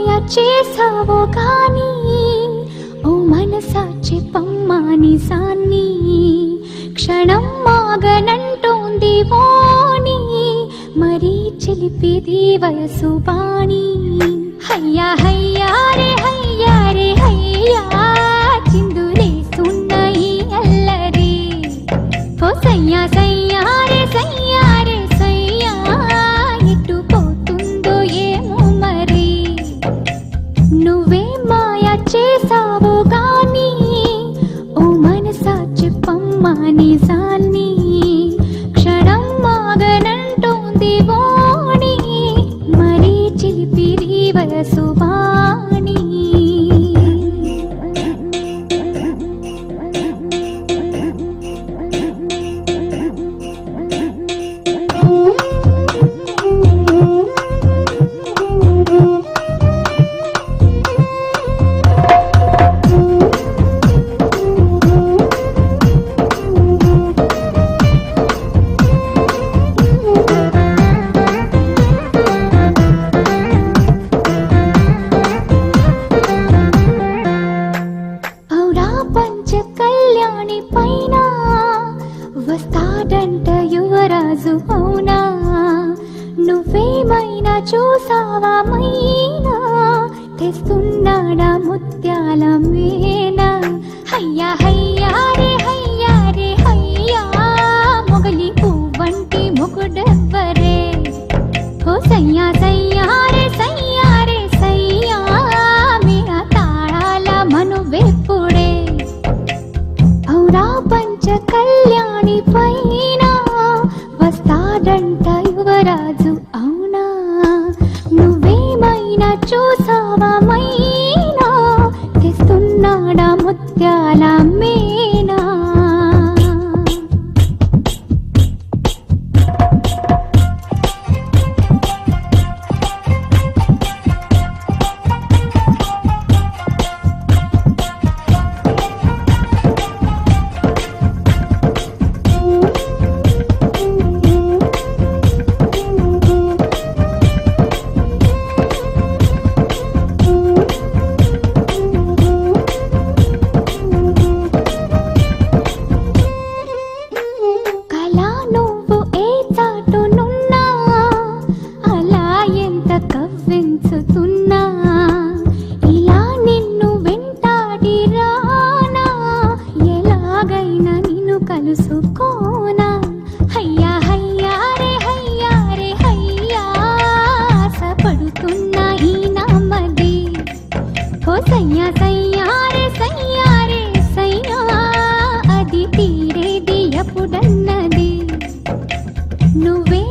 మాయ చేసావో కానీ ఓ మనసా చెప్పమ్మా నిజాన్ని క్షణం మాగనంటోంది వాణి మరీ చిలిపిది వయసు బాణి హయ్యా హయ్యా రే హయ్యా రే హయ్యా చిందులేస్తున్న ఈ అల్లరి ఓ సయ్యా సయ్యా రే సయ్యా రే సయ్యా ఎటు పోతుందో ఏమో మరి నువ్వే మాయ చేసావో గాని ఓ మనసా చెప్పమ్మా నిజాన్ని క్షణం మాగనంటోంది వాణి మరీ చిలిపిరి వయసు వాణి కళ్యాణి పైన వస్తాడంట యువరాజు అవునా నువ్వేమైనా చూసావా మైనా తెస్తున్నాడా ముత్యాల మేనా హయ్యా హయ్యా రే హయ్యా రే హయ్యా మొగలి పువ్వంటి మొగుడెవ్వరే ఓ సయ్యా సయ్యా రే సయ్యా రే సయ్యా మీరా తాళాల మనువెప్పుడే ఔరా పంచ కళ్యాణి పైన వస్తాడంట యువరాజు అవునా నువ్వేమైనా చూసావా మైనా తెస్తున్నాడా ముత్యాల మేనా కలుసుకోనా హయ్యా హయ్యా రే హయ్యా రే హయ్యా ఆశపడుతున్న ఈ నామది ఓ సయ్యా సయ్యా రే సయ్యా రే సయ్యా అది తీరేది ఎప్పుడన్నది నువ్వే